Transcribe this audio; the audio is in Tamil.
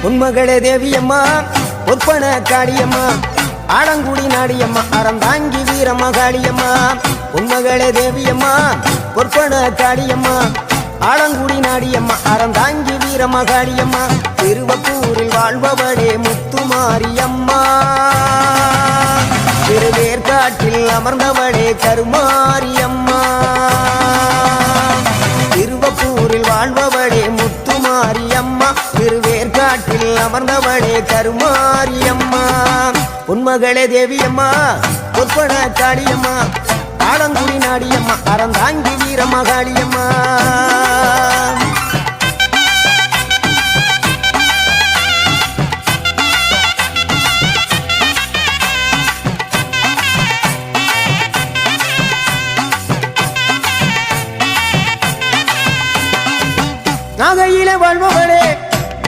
உன்மகளே தேவியம்மா ஒப்பன காளியம்மா ஆலங்குடி நாடியம்மா அறந்தாங்கி வீரமகாளியம்மா உன்மகளே தேவியம்மா ஒப்பன காளியம்மா ஆலங்குடி நாடியம்மா அறந்தாங்கி வீரமகாளியம்மா திருவப்பூரில் வாழ்பவளே முத்துமாரியம்மா திருவேற்காட்டில் அமர்ந்தவளே கருமாரியம்மா திருவப்பூரில் வாழ்பவளே முத்துமாரியம்மா திருவேற்காட்டில் அமர்ந்தவளே கருமாரியம்மா உன்மகளே தேவியம்மா ஒப்பன காளியம்மா ஆலங்குடி நாடியம்மா அறந்தாங்கி வீரமகாளியம்மா